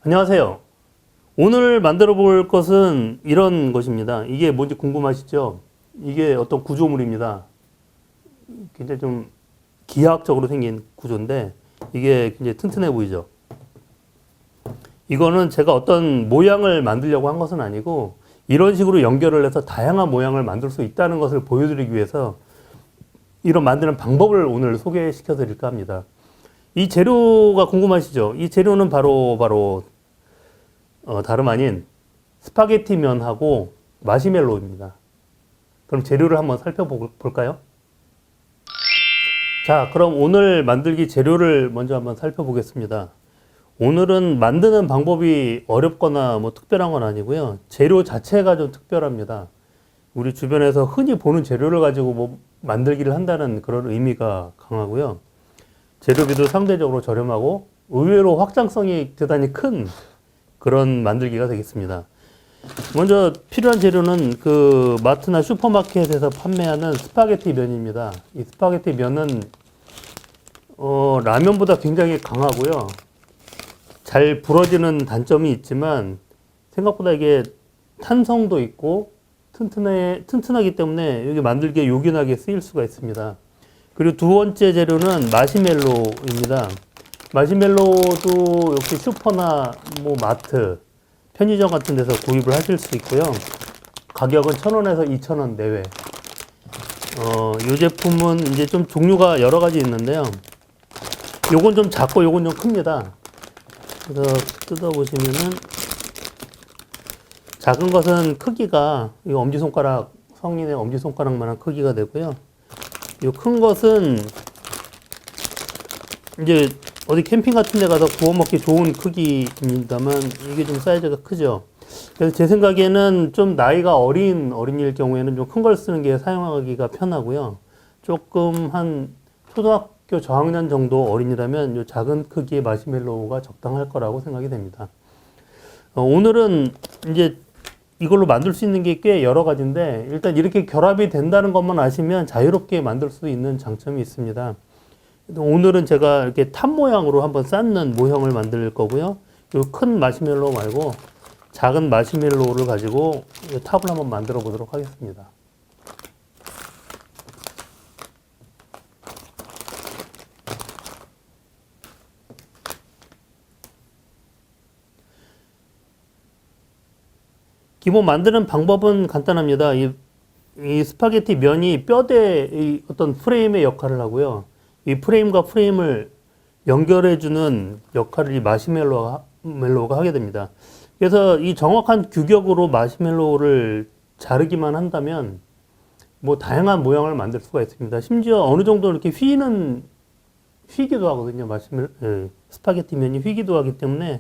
안녕하세요. 오늘 만들어 볼 것은 이런 것입니다. 이게 뭔지 궁금하시죠? 이게 어떤 구조물입니다. 굉장히 좀 기하학적으로 생긴 구조인데 이게 굉장히 튼튼해 보이죠? 이거는 제가 어떤 모양을 만들려고 한 것은 아니고 이런 식으로 연결을 해서 다양한 모양을 만들 수 있다는 것을 보여드리기 위해서 이런 만드는 방법을 오늘 소개시켜 드릴까 합니다. 이 재료가 궁금하시죠? 이 재료는 바로 다름 아닌 스파게티 면하고 마시멜로입니다. 그럼 재료를 한번 살펴볼까요? 자, 그럼 오늘 만들기 재료를 먼저 한번 살펴보겠습니다. 오늘은 만드는 방법이 어렵거나 뭐 특별한 건 아니고요. 재료 자체가 좀 특별합니다. 우리 주변에서 흔히 보는 재료를 가지고 뭐 만들기를 한다는 그런 의미가 강하고요. 재료비도 상대적으로 저렴하고 의외로 확장성이 대단히 큰 그런 만들기가 되겠습니다. 먼저 필요한 재료는 그 마트나 슈퍼마켓에서 판매하는 스파게티 면입니다. 이 스파게티 면은 라면보다 굉장히 강하고요. 잘 부러지는 단점이 있지만 생각보다 이게 탄성도 있고 튼튼하기 때문에 여기 만들기에 요긴하게 쓰일 수가 있습니다. 그리고 두 번째 재료는 마시멜로입니다. 마시멜로도 역시 슈퍼나 뭐 마트, 편의점 같은 데서 구입을 하실 수 있고요. 가격은 1,000원에서 2,000원 내외. 이 제품은 이제 좀 종류가 여러 가지 있는데요. 요건 좀 작고 요건 좀 큽니다. 그래서 뜯어보시면은 작은 것은 크기가 이 엄지손가락, 성인의 엄지손가락만한 크기가 되고요. 이 큰 것은 이제 어디 캠핑 같은 데 가서 구워 먹기 좋은 크기입니다만 이게 좀 사이즈가 크죠. 그래서 제 생각에는 좀 나이가 어린 어린이일 경우에는 좀 큰 걸 쓰는 게 사용하기가 편하고요. 조금 한 초등학교 저학년 정도 어린이라면 이 작은 크기의 마시멜로우가 적당할 거라고 생각이 됩니다. 오늘은 이제 이걸로 만들 수 있는 게 꽤 여러 가지인데 일단 이렇게 결합이 된다는 것만 아시면 자유롭게 만들 수 있는 장점이 있습니다. 오늘은 제가 이렇게 탑 모양으로 한번 쌓는 모형을 만들 거고요. 이 큰 마시멜로 말고 작은 마시멜로를 가지고 이 탑을 한번 만들어 보도록 하겠습니다. 기본 만드는 방법은 간단합니다. 이 스파게티 면이 뼈대의 어떤 프레임의 역할을 하고요. 이 프레임과 프레임을 연결해주는 역할을 이 마시멜로가 하게 됩니다. 그래서 이 정확한 규격으로 마시멜로를 자르기만 한다면 뭐 다양한 모양을 만들 수가 있습니다. 심지어 어느 정도 이렇게 휘기도 하거든요. 스파게티 면이 휘기도 하기 때문에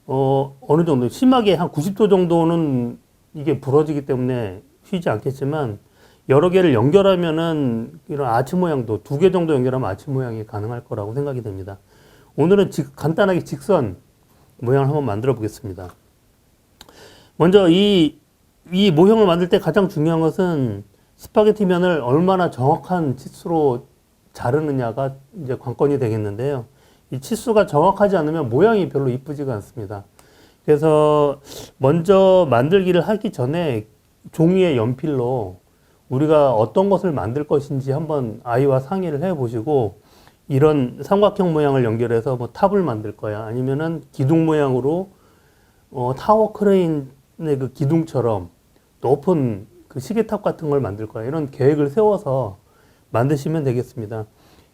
어느 정도 심하게 한 90도 정도는 이게 부러지기 때문에 휘지 않겠지만 여러 개를 연결하면은 이런 아치 모양도 2개 정도 연결하면 아치 모양이 가능할 거라고 생각이 됩니다. 오늘은 간단하게 직선 모양을 한번 만들어 보겠습니다. 먼저 이 모형을 만들 때 가장 중요한 것은 스파게티 면을 얼마나 정확한 치수로 자르느냐가 이제 관건이 되겠는데요. 이 치수가 정확하지 않으면 모양이 별로 이쁘지가 않습니다. 그래서 먼저 만들기를 하기 전에 종이에 연필로 우리가 어떤 것을 만들 것인지 한번 아이와 상의를 해 보시고 이런 삼각형 모양을 연결해서 뭐 탑을 만들 거야 아니면은 기둥 모양으로 타워 크레인의 그 기둥처럼 높은 그 시계탑 같은 걸 만들 거야 이런 계획을 세워서 만드시면 되겠습니다.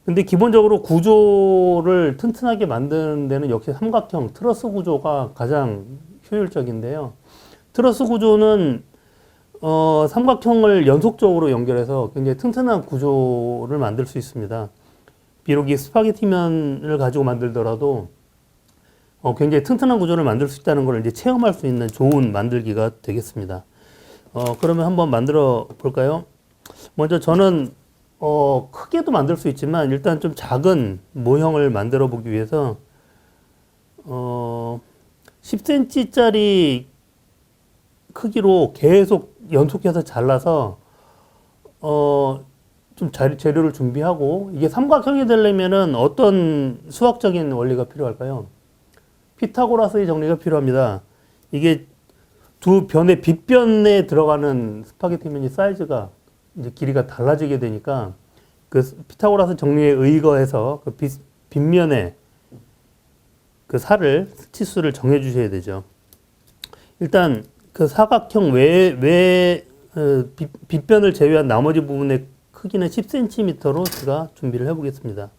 근데 기본적으로 구조를 튼튼하게 만드는 데는 역시 삼각형 트러스 구조가 가장 효율적인데요. 트러스 구조는 삼각형을 연속적으로 연결해서 굉장히 튼튼한 구조를 만들 수 있습니다. 비록 이 스파게티면을 가지고 만들더라도 굉장히 튼튼한 구조를 만들 수 있다는 걸 이제 체험할 수 있는 좋은 만들기가 되겠습니다. 그러면 한번 만들어 볼까요? 먼저 저는 크게도 만들 수 있지만 일단 좀 작은 모형을 만들어 보기 위해서 10cm짜리 크기로 계속 연속해서 잘라서 좀 재료를 준비하고 이게 삼각형이 되려면은 어떤 수학적인 원리가 필요할까요? 피타고라스의 정리가 필요합니다. 이게 두 변의 빗변에 들어가는 스파게티면이 사이즈가 이제 길이가 달라지게 되니까 그 피타고라스 정리에 의거해서 그 빗면에 그 살을 치수를 정해 주셔야 되죠. 일단 그 사각형 빗변을 제외한 나머지 부분의 크기는 10cm로 제가 준비를 해 보겠습니다.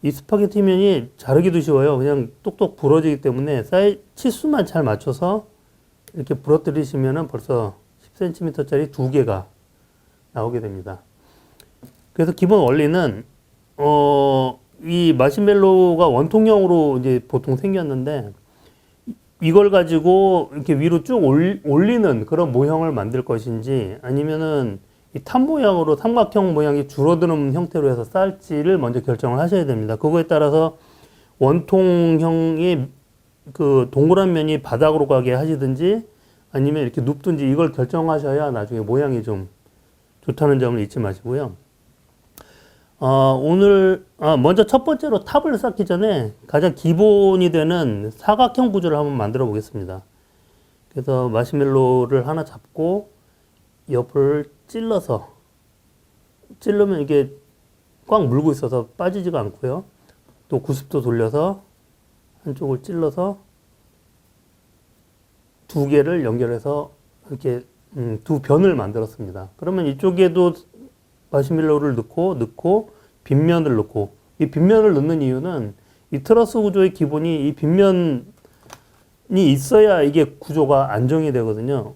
이 스파게티면이 자르기도 쉬워요. 그냥 똑똑 부러지기 때문에 치수만 잘 맞춰서 이렇게 부러뜨리시면은 벌써 10cm짜리 두 개가 나오게 됩니다. 그래서 기본 원리는 이 마시멜로가 원통형으로 이제 보통 생겼는데 이걸 가지고 이렇게 위로 쭉 올리는 그런 모형을 만들 것인지 아니면은 이 탑 모양으로 삼각형 모양이 줄어드는 형태로 해서 쌓을지를 먼저 결정을 하셔야 됩니다. 그거에 따라서 원통형이 그 동그란 면이 바닥으로 가게 하시든지 아니면 이렇게 눕든지 이걸 결정하셔야 나중에 모양이 좀 좋다는 점을 잊지 마시고요. 먼저 첫 번째로 탑을 쌓기 전에 가장 기본이 되는 사각형 구조를 한번 만들어 보겠습니다. 그래서 마시멜로를 하나 잡고 옆을 찌르면 이게 꽉 물고 있어서 빠지지가 않고요. 또 90도 돌려서 한쪽을 찔러서 두 개를 연결해서 이렇게 두 변을 만들었습니다. 그러면 이쪽에도 마시멜로를 넣고 빗면을 넣고 이 빗면을 넣는 이유는 이 트러스 구조의 기본이 이 빗면이 있어야 이게 구조가 안정이 되거든요.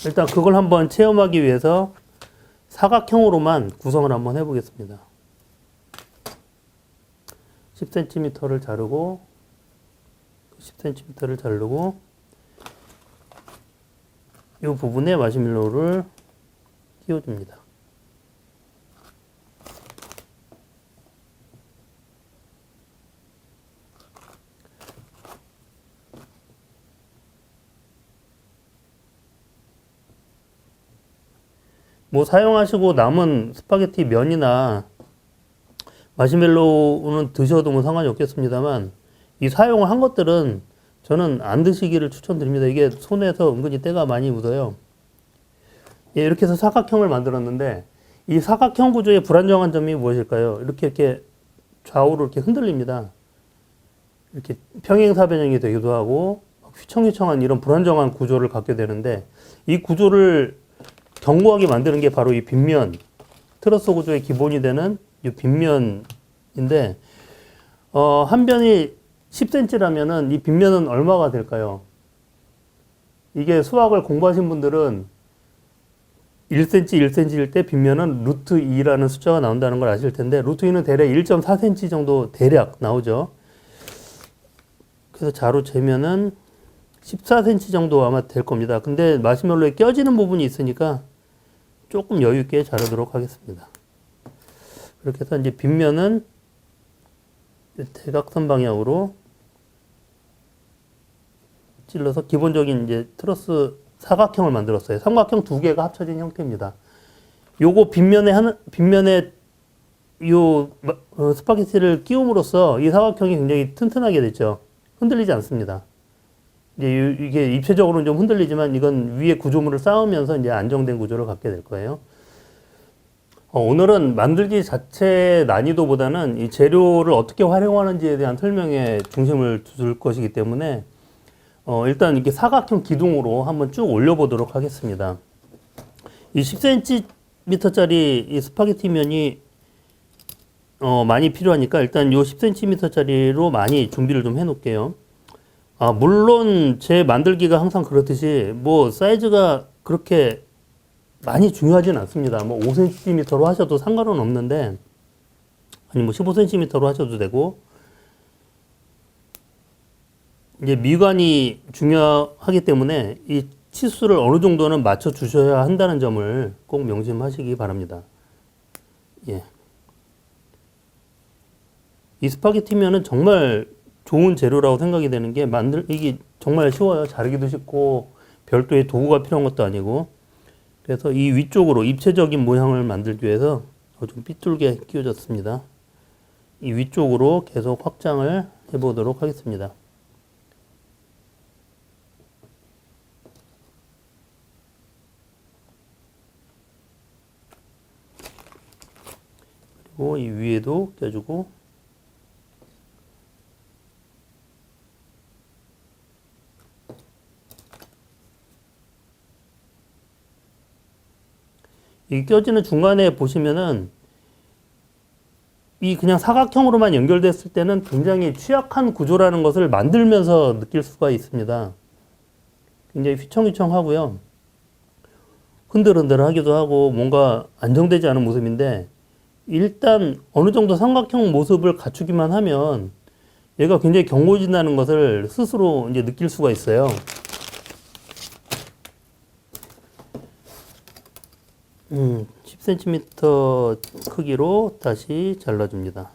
일단 그걸 한번 체험하기 위해서 사각형으로만 구성을 한번 해보겠습니다. 10cm를 자르고 10cm를 자르고 이 부분에 마시멜로를 끼워줍니다. 뭐 사용하시고 남은 스파게티 면이나 마시멜로는 드셔도 뭐 상관이 없겠습니다만 이 사용을 한 것들은 저는 안 드시기를 추천드립니다. 이게 손에서 은근히 때가 많이 묻어요. 예, 이렇게 해서 사각형을 만들었는데 이 사각형 구조의 불안정한 점이 무엇일까요? 이렇게 좌우로 이렇게 흔들립니다. 이렇게 평행사변형이 되기도 하고 휘청휘청한 이런 불안정한 구조를 갖게 되는데 이 구조를 견고하게 만드는 게 바로 이 빗면, 트러스 구조의 기본이 되는 이 빗면인데 한 변이 10cm라면은 이 빗면은 얼마가 될까요? 이게 수학을 공부하신 분들은 1cm, 1cm일 때 빗면은 루트 2라는 숫자가 나온다는 걸 아실 텐데 루트 2는 대략 1.4cm 정도 대략 나오죠. 그래서 자로 재면은 14cm 정도 아마 될 겁니다. 근데 마시멜로에 껴지는 부분이 있으니까 조금 여유 있게 자르도록 하겠습니다. 그렇게 해서 이제 빗면은 대각선 방향으로 찔러서 기본적인 이제 트러스 사각형을 만들었어요. 삼각형 두 개가 합쳐진 형태입니다. 요거 빗면에 스파게티를 끼움으로써 이 사각형이 굉장히 튼튼하게 됐죠. 흔들리지 않습니다. 이게 입체적으로는 좀 흔들리지만 이건 위에 구조물을 쌓으면서 이제 안정된 구조를 갖게 될 거예요. 오늘은 만들기 자체 난이도보다는 이 재료를 어떻게 활용하는지에 대한 설명에 중심을 둘 것이기 때문에 일단 이렇게 사각형 기둥으로 한번 쭉 올려보도록 하겠습니다. 이 10cm짜리 이 스파게티 면이 많이 필요하니까 일단 요 10cm짜리로 많이 준비를 좀 해놓을게요. 물론 제 만들기가 항상 그렇듯이 뭐 사이즈가 그렇게 많이 중요하진 않습니다. 뭐 5cm로 하셔도 상관은 없는데 아니 뭐 15cm로 하셔도 되고 이제 미관이 중요하기 때문에 이 치수를 어느 정도는 맞춰 주셔야 한다는 점을 꼭 명심하시기 바랍니다. 예. 이 스파게티면은 정말 좋은 재료라고 생각이 되는 게 이게 정말 쉬워요. 자르기도 쉽고 별도의 도구가 필요한 것도 아니고 그래서 이 위쪽으로 입체적인 모양을 만들기 위해서 좀 삐뚤게 끼워졌습니다. 이 위쪽으로 계속 확장을 해 보도록 하겠습니다. 그리고 이 위에도 껴주고, 이 껴지는 중간에 보시면은 이 그냥 사각형으로만 연결됐을 때는 굉장히 취약한 구조라는 것을 만들면서 느낄 수가 있습니다. 굉장히 휘청휘청하고요. 흔들흔들하기도 하고 뭔가 안정되지 않은 모습인데, 일단 어느 정도 삼각형 모습을 갖추기만 하면 얘가 굉장히 견고해진다는 것을 스스로 이제 느낄 수가 있어요. 10cm 크기로 다시 잘라줍니다.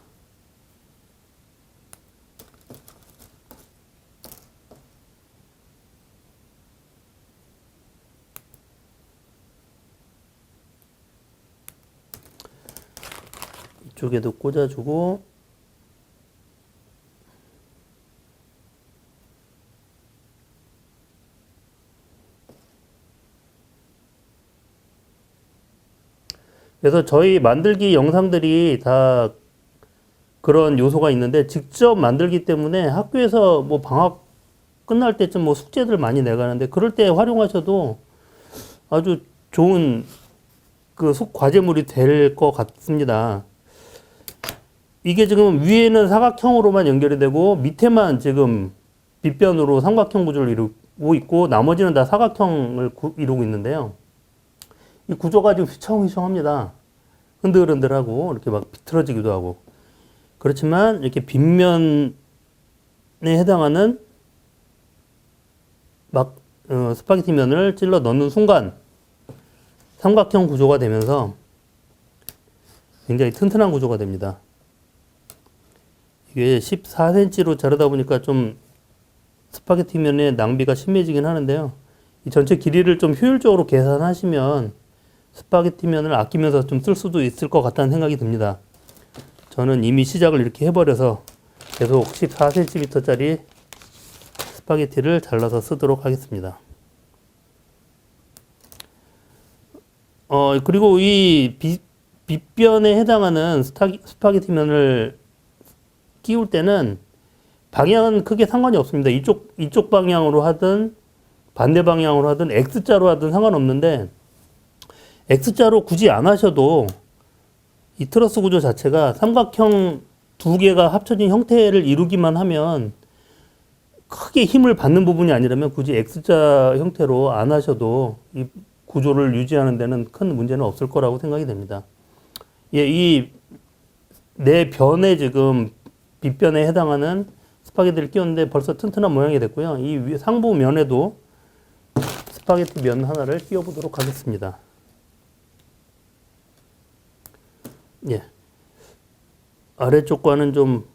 이쪽에도 꽂아주고, 그래서 저희 만들기 영상들이 다 그런 요소가 있는데, 직접 만들기 때문에 학교에서 뭐 방학 끝날 때쯤 뭐 숙제들 많이 내가는데, 그럴 때 활용하셔도 아주 좋은 그 과제물이 될 것 같습니다. 이게 지금 위에는 사각형으로만 연결이 되고 밑에만 지금 빗변으로 삼각형 구조를 이루고 있고, 나머지는 다 사각형을 이루고 있는데요. 이 구조가 좀 휘청휘청합니다. 흔들흔들하고 이렇게 막 비틀어지기도 하고. 그렇지만 이렇게 빗면에 해당하는 스파게티 면을 찔러 넣는 순간 삼각형 구조가 되면서 굉장히 튼튼한 구조가 됩니다. 이게 14cm로 자르다 보니까 좀 스파게티 면의 낭비가 심해지긴 하는데요. 이 전체 길이를 좀 효율적으로 계산하시면 스파게티 면을 아끼면서 좀 쓸 수도 있을 것 같다는 생각이 듭니다. 저는 이미 시작을 이렇게 해버려서 계속 14cm짜리 스파게티를 잘라서 쓰도록 하겠습니다. 그리고 이 빗변에 해당하는 스파게티 면을 끼울 때는 방향은 크게 상관이 없습니다. 이쪽 방향으로 하든 반대 방향으로 하든 X자로 하든 상관없는데, X자로 굳이 안 하셔도 이 트러스 구조 자체가 삼각형 두 개가 합쳐진 형태를 이루기만 하면, 크게 힘을 받는 부분이 아니라면 굳이 X자 형태로 안 하셔도 이 구조를 유지하는 데는 큰 문제는 없을 거라고 생각이 됩니다. 예, 이 내 변에 지금 빗변에 해당하는 스파게티를 끼웠는데 벌써 튼튼한 모양이 됐고요. 이 상부 면에도 스파게티 면 하나를 끼워 보도록 하겠습니다. 예. 아래쪽과는 좀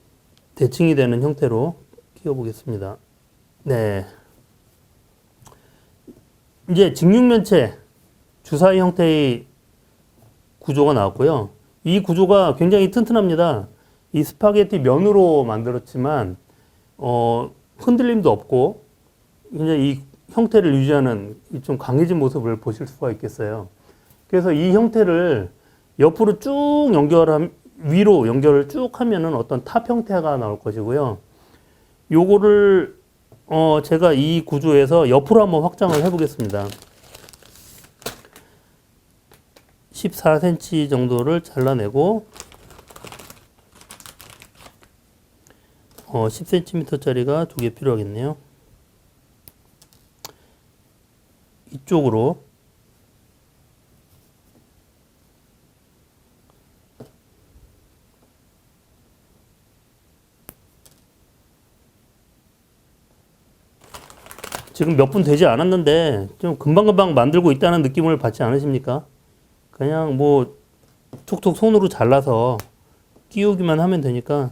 대칭이 되는 형태로 끼워 보겠습니다. 네. 이제 직육면체 주사위 형태의 구조가 나왔고요. 이 구조가 굉장히 튼튼합니다. 이 스파게티 면으로 만들었지만 흔들림도 없고 굉장히 이 형태를 유지하는 좀 강해진 모습을 보실 수가 있겠어요. 그래서 이 형태를 옆으로 쭉 위로 연결을 쭉 하면은 어떤 탑 형태가 나올 것이고요. 요거를 제가 이 구조에서 옆으로 한번 확장을 해 보겠습니다. 14cm 정도를 잘라내고 10cm짜리가 2개 필요하겠네요. 이쪽으로 지금 몇 분 되지 않았는데 좀 금방금방 만들고 있다는 느낌을 받지 않으십니까? 그냥 뭐 툭툭 손으로 잘라서 끼우기만 하면 되니까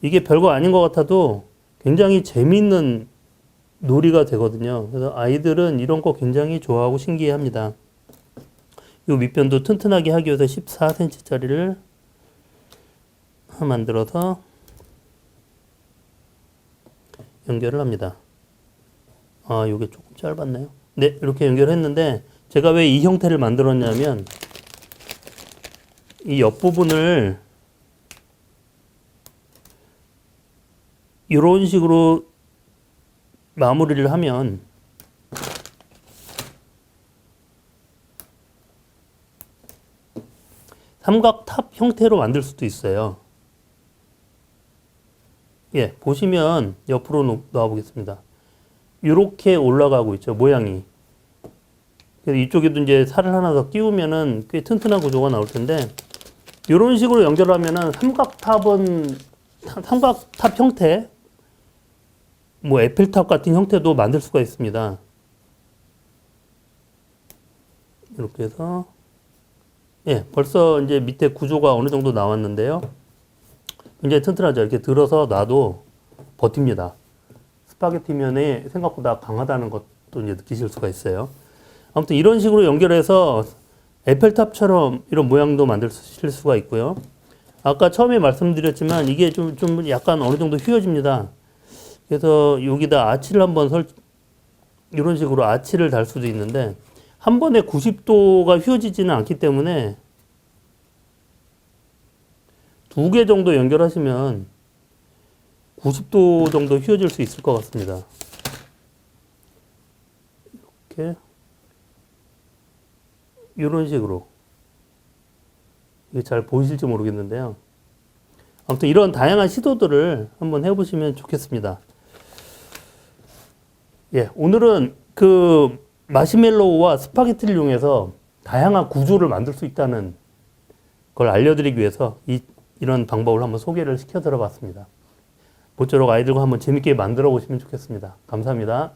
이게 별거 아닌 것 같아도 굉장히 재미있는 놀이가 되거든요. 그래서 아이들은 이런 거 굉장히 좋아하고 신기해합니다. 이 밑변도 튼튼하게 하기 위해서 14cm짜리를 만들어서 연결을 합니다. 아, 요게 조금 짧았네요. 네, 이렇게 연결했는데 제가 왜 이 형태를 만들었냐면 이 옆부분을 이런 식으로 마무리를 하면 삼각탑 형태로 만들 수도 있어요. 예, 보시면 옆으로 놔 보겠습니다. 이렇게 올라가고 있죠, 모양이. 그래서 이쪽에도 이제 살을 하나 더 끼우면은 꽤 튼튼한 구조가 나올 텐데, 이런 식으로 연결하면은 삼각탑 형태, 뭐 에펠탑 같은 형태도 만들 수가 있습니다. 이렇게 해서, 예, 벌써 이제 밑에 구조가 어느 정도 나왔는데요. 굉장히 튼튼하죠. 이렇게 들어서 놔도 버팁니다. 스파게티 면이 생각보다 강하다는 것도 이제 느끼실 수가 있어요. 아무튼 이런 식으로 연결해서 에펠탑처럼 이런 모양도 만드실 수가 있고요. 아까 처음에 말씀드렸지만 이게 좀 약간 어느 정도 휘어집니다. 그래서 여기다 아치를 한번 이런 식으로 아치를 달 수도 있는데 한 번에 90도가 휘어지지는 않기 때문에 두 개 정도 연결하시면 90도 정도 휘어질 수 있을 것 같습니다. 이렇게 이런 식으로 이게 잘 보이실지 모르겠는데요. 아무튼 이런 다양한 시도들을 한번 해보시면 좋겠습니다. 예, 오늘은 그 마시멜로우와 스파게티를 이용해서 다양한 구조를 만들 수 있다는 걸 알려드리기 위해서 이런 방법을 한번 소개를 시켜 드려 봤습니다. 모쪼록 아이들과 한번 재밌게 만들어 보시면 좋겠습니다. 감사합니다.